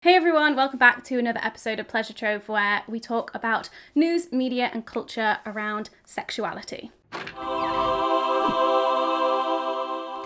Hey everyone, welcome back to another episode of Pleasure Trove where we talk about news, media and culture around sexuality. Did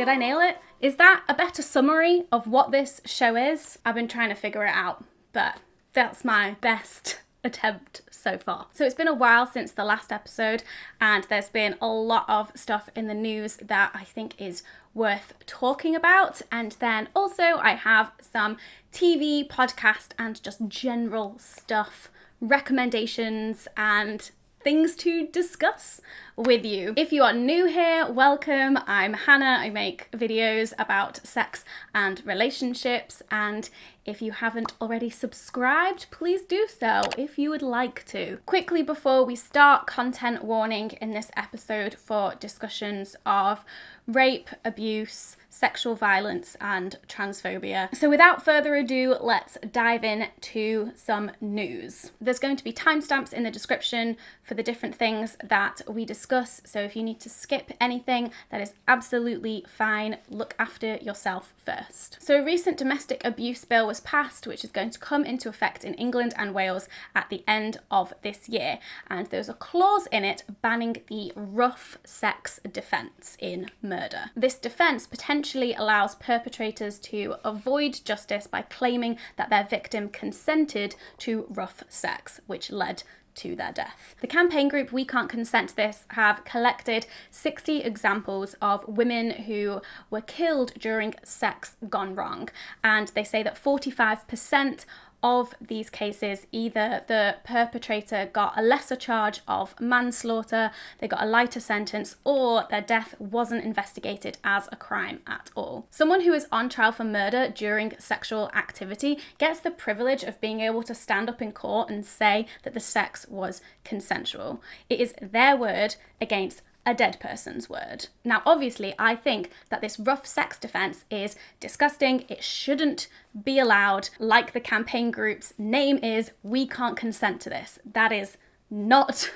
I nail it? Is that a better summary of what this show is? I've been trying to figure it out, but that's my best attempt so far. So it's been a while since the last episode and there's been a lot of stuff in the news that I think is worth talking about, and then also I have some TV, podcast and just general stuff, recommendations and things to discuss with you. If you are new here, welcome. I'm Hannah. I make videos about sex and relationships, and if you haven't already subscribed, please do so if you would like to. Quickly before we start, content warning in this episode for discussions of rape, abuse, sexual violence and transphobia. So without further ado, let's dive in to some news. There's going to be timestamps in the description for the different things that we discuss, so if you need to skip anything, that is absolutely fine. Look after yourself first. So a recent domestic abuse bill was passed, which is going to come into effect in England and Wales at the end of this year, and there's a clause in it banning the rough sex defence in murder. This defence potentially allows perpetrators to avoid justice by claiming that their victim consented to rough sex, which led to their death. The campaign group We Can't Consent to This have collected 60 examples of women who were killed during sex gone wrong, and they say that 45% of these cases, either the perpetrator got a lesser charge of manslaughter, they got a lighter sentence, or their death wasn't investigated as a crime at all. Someone who is on trial for murder during sexual activity gets the privilege of being able to stand up in court and say that the sex was consensual. It is their word against a dead person's word. Now, obviously, I think that this rough sex defense is disgusting. It shouldn't be allowed. Like the campaign group's name is, we can't consent to this. That is not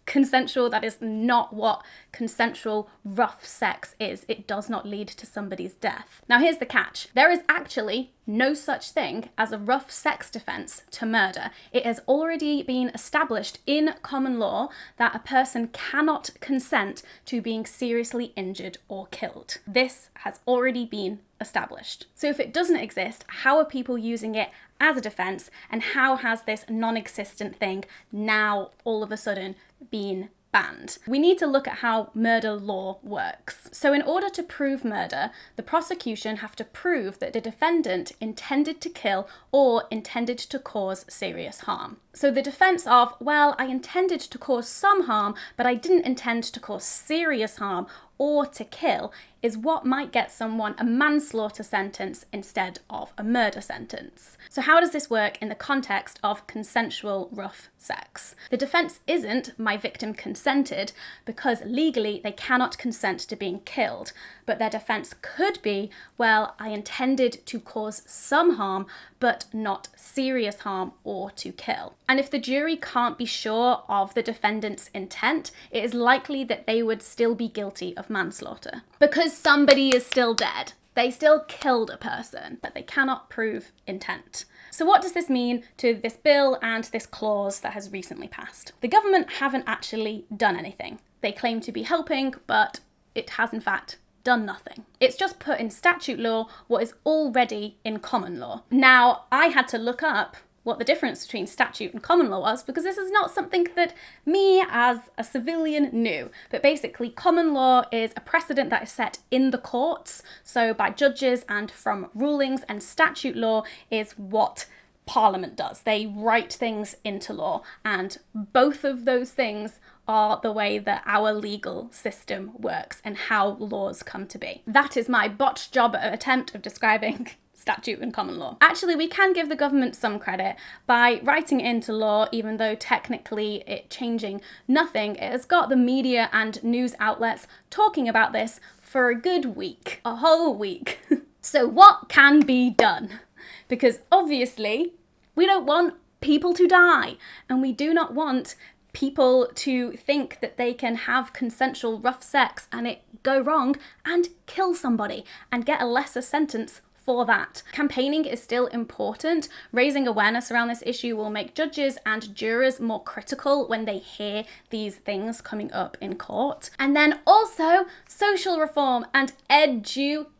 consensual. That is not what consensual rough sex is. It does not lead to somebody's death. Now, here's the catch. There is actually no such thing as a rough sex defense to murder. It has already been established in common law that a person cannot consent to being seriously injured or killed. This has already been established. So if it doesn't exist, how are people using it as a defense, and how has this non-existent thing now all of a sudden been banned? We need to look at how murder law works. So in order to prove murder, the prosecution have to prove that the defendant intended to kill or intended to cause serious harm. So the defense of, well, I intended to cause some harm, but I didn't intend to cause serious harm or to kill, is what might get someone a manslaughter sentence instead of a murder sentence. So how does this work in the context of consensual rough sex? The defense isn't my victim consented, because legally they cannot consent to being killed, but their defense could be, well, I intended to cause some harm, but not serious harm or to kill. And if the jury can't be sure of the defendant's intent, it is likely that they would still be guilty of manslaughter, because somebody is still dead. They still killed a person, but they cannot prove intent. So what does this mean to this bill and this clause that has recently passed? The government haven't actually done anything. They claim to be helping, but it has in fact done nothing. It's just put in statute law what is already in common law. Now, I had to look up what the difference between statute and common law was, because this is not something that me as a civilian knew. But basically, common law is a precedent that is set in the courts, so by judges and from rulings, and statute law is what Parliament does. They write things into law, and both of those things are the way that our legal system works and how laws come to be. That is my botched job attempt of describing statute and common law. Actually, we can give the government some credit by writing it into law, even though technically it changing nothing. It has got the media and news outlets talking about this for a good week, a whole week. So what can be done? Because obviously we don't want people to die, and we do not want people to think that they can have consensual rough sex and it go wrong and kill somebody and get a lesser sentence for that. Campaigning is still important. Raising awareness around this issue will make judges and jurors more critical when they hear these things coming up in court. And then also social reform and education.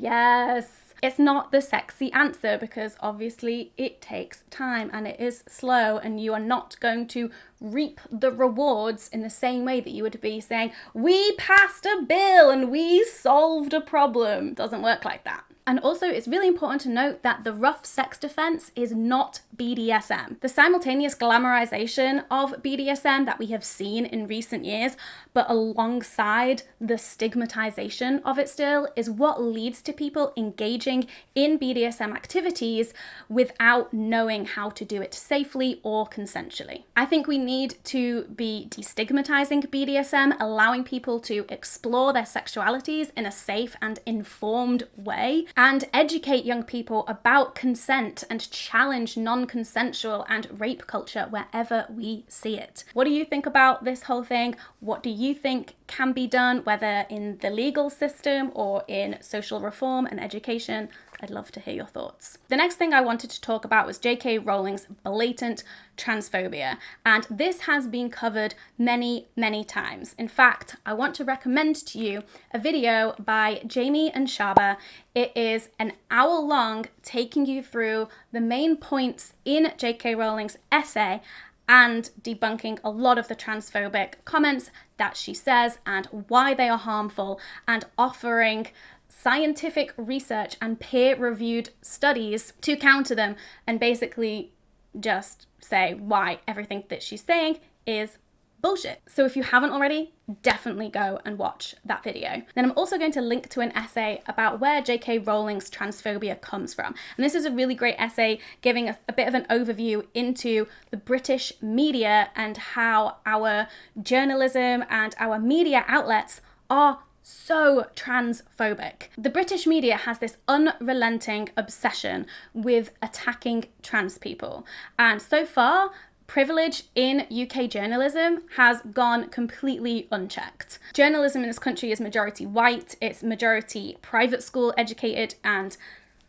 Yes. It's not the sexy answer because obviously it takes time and it is slow, and you are not going to reap the rewards in the same way that you would be saying, we passed a bill and we solved a problem. It doesn't work like that. And also, it's really important to note that the rough sex defense is not BDSM. The simultaneous glamorization of BDSM that we have seen in recent years, but alongside the stigmatization of it still, is what leads to people engaging in BDSM activities without knowing how to do it safely or consensually. I think we need to be destigmatizing BDSM, allowing people to explore their sexualities in a safe and informed way, and educate young people about consent and challenge non-consensual and rape culture wherever we see it. What do you think about this whole thing? What do you think can be done, whether in the legal system or in social reform and education? I'd love to hear your thoughts. The next thing I wanted to talk about was J.K. Rowling's blatant transphobia, and this has been covered many, many times. In fact, I want to recommend to you a video by Jamie and Shaba. It is an hour long, taking you through the main points in J.K. Rowling's essay and debunking a lot of the transphobic comments that she says and why they are harmful, and offering scientific research and peer-reviewed studies to counter them and basically just say why everything that she's saying is bullshit. So if you haven't already, definitely go and watch that video. Then I'm also going to link to an essay about where J.K. Rowling's transphobia comes from. And this is a really great essay giving us a bit of an overview into the British media and how our journalism and our media outlets are so transphobic. The British media has this unrelenting obsession with attacking trans people. And so far, privilege in UK journalism has gone completely unchecked. Journalism in this country is majority white, it's majority private school educated, and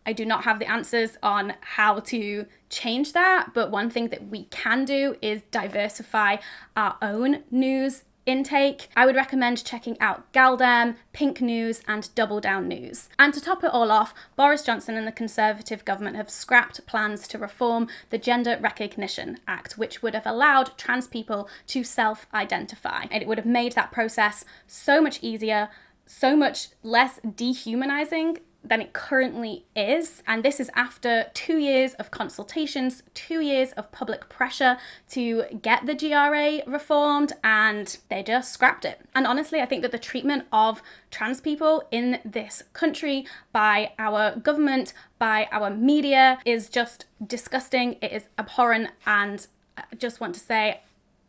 I do not have the answers on how to change that, but one thing that we can do is diversify our own news intake. I would recommend checking out Galdem, Pink News and Double Down News. And to top it all off, Boris Johnson and the Conservative government have scrapped plans to reform the Gender Recognition Act, which would have allowed trans people to self-identify. And it would have made that process so much easier, so much less dehumanizing than it currently is. And this is after 2 years of consultations, 2 years of public pressure to get the GRA reformed, and they just scrapped it. And honestly, I think that the treatment of trans people in this country by our government, by our media, is just disgusting. It is abhorrent, and I just want to say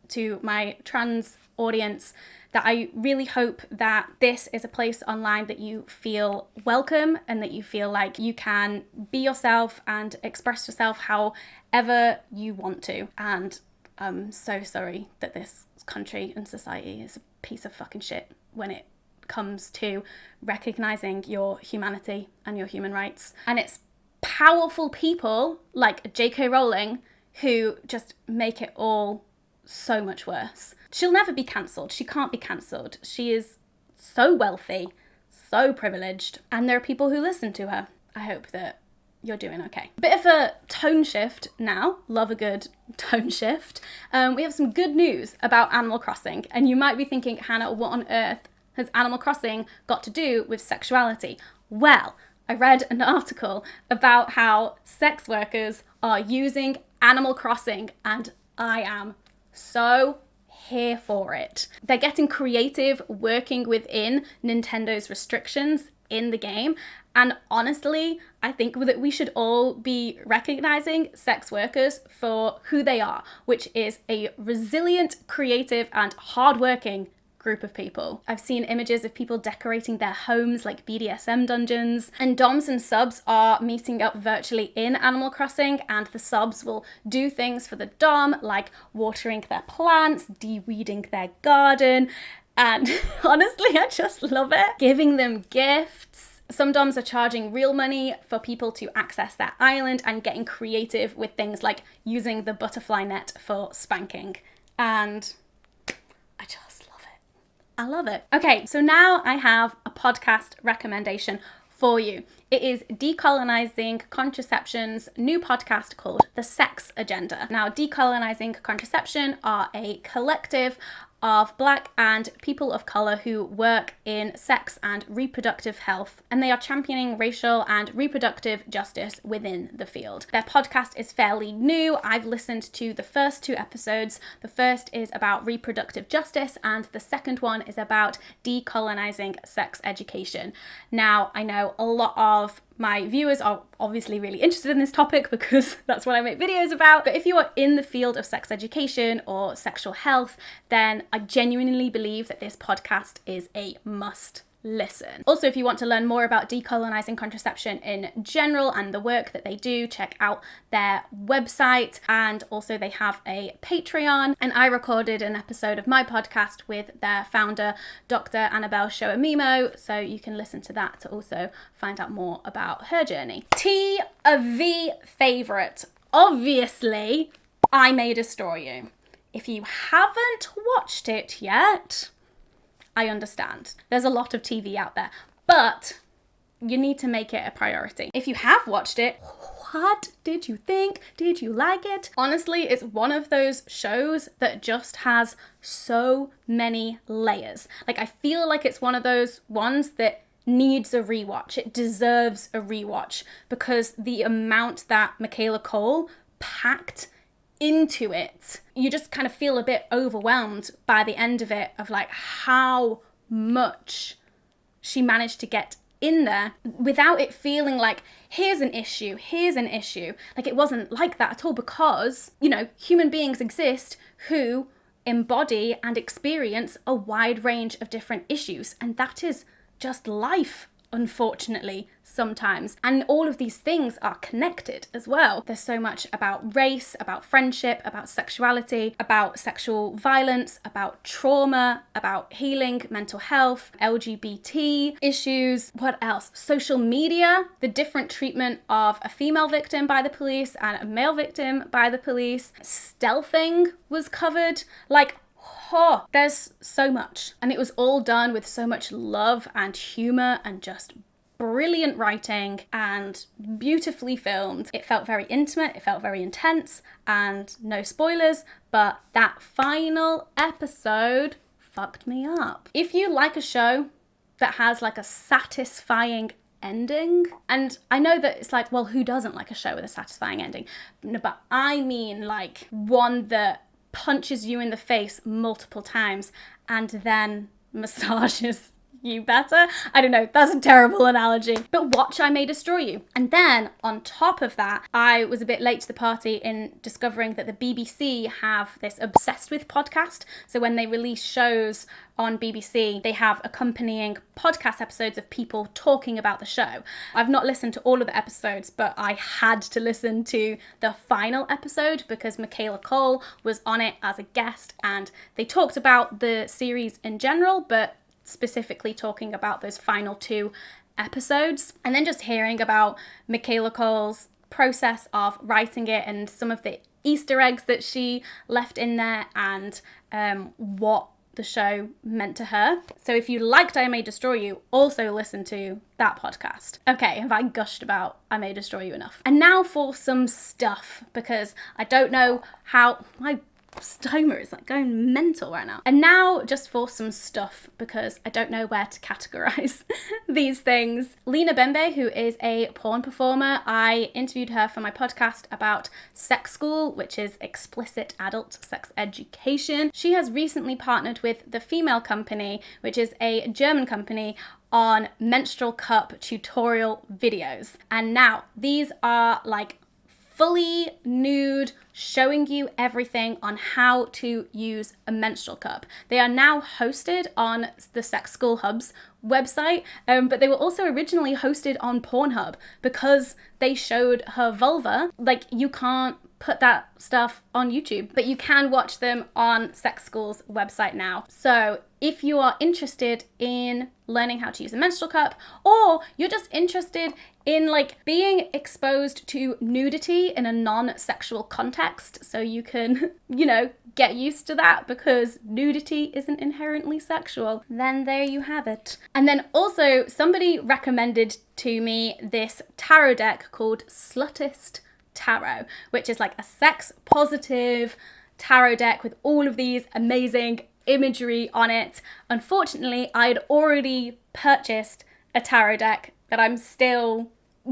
to my trans audience that I really hope that this is a place online that you feel welcome and that you feel like you can be yourself and express yourself however you want to. And I'm so sorry that this country and society is a piece of fucking shit when it comes to recognizing your humanity and your human rights. And it's powerful people like J.K. Rowling who just make it all so much worse. She'll never be cancelled. She can't be cancelled. She is so wealthy, so privileged, and there are people who listen to her. I hope that you're doing okay. Bit of a tone shift now. Love a good tone shift. We have some good news about Animal Crossing, and you might be thinking, Hannah, what on earth has Animal Crossing got to do with sexuality? Well, I read an article about how sex workers are using Animal Crossing, and I am so here for it. They're getting creative, working within Nintendo's restrictions in the game. And honestly, I think that we should all be recognizing sex workers for who they are, which is a resilient, creative, and hardworking group of people. I've seen images of people decorating their homes like BDSM dungeons, and doms and subs are meeting up virtually in Animal Crossing, and the subs will do things for the dom like watering their plants, de-weeding their garden, and honestly, I just love it. Giving them gifts. Some doms are charging real money for people to access their island and getting creative with things like using the butterfly net for spanking. And I just love it. I love it. Okay, so now I have a podcast recommendation for you. It is Decolonizing Contraception's new podcast called The Sex Agenda. Now, Decolonizing Contraception are a collective of Black and people of colour who work in sex and reproductive health, and they are championing racial and reproductive justice within the field. Their podcast is fairly new. I've listened to the first 2 episodes. The first is about reproductive justice and the second one is about decolonizing sex education. Now, I know a lot of my viewers are obviously really interested in this topic because that's what I make videos about. But if you are in the field of sex education or sexual health, then I genuinely believe that this podcast is a must listen. Also, if you want to learn more about decolonizing contraception in general and the work that they do, check out their website. And also they have a Patreon, and I recorded an episode of my podcast with their founder, Dr. Annabelle Shoamimo, so you can listen to that to also find out more about her journey. TV favorite, obviously, I May Destroy You. If you haven't watched it yet, I understand. There's a lot of TV out there, but you need to make it a priority. If you have watched it, what did you think? Did you like it? Honestly, it's one of those shows that just has so many layers. Like, I feel like it's one of those ones that needs a rewatch. It deserves a rewatch because the amount that Michaela Cole packed into it, you just kind of feel a bit overwhelmed by the end of it, of like how much she managed to get in there without it feeling like here's an issue. Like, it wasn't like that at all, because, you know, human beings exist who embody and experience a wide range of different issues, and that is just life, unfortunately, sometimes. And all of these things are connected as well. There's so much about race, about friendship, about sexuality, about sexual violence, about trauma, about healing, mental health, LGBT issues. What else? Social media, the different treatment of a female victim by the police and a male victim by the police. Stealthing was covered. Like, oh, there's so much. And it was all done with so much love and humor and just brilliant writing and beautifully filmed. It felt very intimate, it felt very intense, and no spoilers, but that final episode fucked me up. If you like a show that has like a satisfying ending, and I know that it's like, well, who doesn't like a show with a satisfying ending? No, but I mean like one that punches you in the face multiple times and then massages you better. I don't know, that's a terrible analogy. But watch I May Destroy You. And then on top of that, I was a bit late to the party in discovering that the BBC have this Obsessed With podcast. So when they release shows on BBC, they have accompanying podcast episodes of people talking about the show. I've not listened to all of the episodes, but I had to listen to the final episode because Michaela Cole was on it as a guest, and they talked about the series in general, but specifically talking about those final 2 episodes. And then just hearing about Michaela Cole's process of writing it and some of the Easter eggs that she left in there, and what the show meant to her. So if you liked I May Destroy You, also listen to that podcast. Okay, have I gushed about I May Destroy You enough? And now for some stuff, because I don't know how... my stoma is like going mental right now. And now just for some stuff, because I don't know where to categorize these things. Lina Bembe, who is a porn performer, I interviewed her for my podcast about sex school, which is explicit adult sex education. She has recently partnered with The Female Company, which is a German company, on menstrual cup tutorial videos. And now these are like fully nude, showing you everything on how to use a menstrual cup. They are now hosted on the Sex School Hub's website, but they were also originally hosted on Pornhub because they showed her vulva. Like, you can't put that stuff on YouTube, but you can watch them on Sex School's website now. So if you are interested in learning how to use a menstrual cup, or you're just interested in like being exposed to nudity in a non-sexual context, so you can, you know, get used to that because nudity isn't inherently sexual, then there you have it. And then also somebody recommended to me this tarot deck called Slutist Tarot, which is like a sex positive tarot deck with all of these amazing imagery on it. Unfortunately, I'd already purchased a tarot deck that I'm still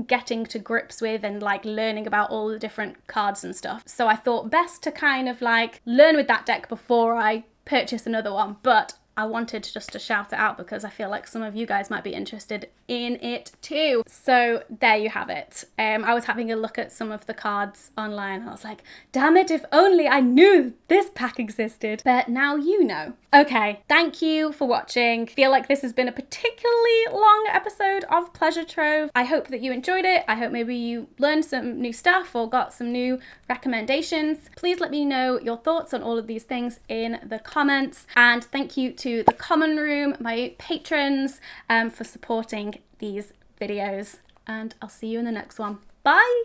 getting to grips with and like learning about all the different cards and stuff. So I thought best to kind of like learn with that deck before I purchase another one. But I wanted just to shout it out because I feel like some of you guys might be interested in it too. So there you have it. I was having a look at some of the cards online and I was like, damn it, if only I knew this pack existed. But now you know. Okay, thank you for watching. Feel like this has been a particularly long episode of Pleasure Trove. I hope that you enjoyed it. I hope maybe you learned some new stuff or got some new recommendations. Please let me know your thoughts on all of these things in the comments. And thank you to the Common Room, my patrons, for supporting these videos. And I'll see you in the next one. Bye!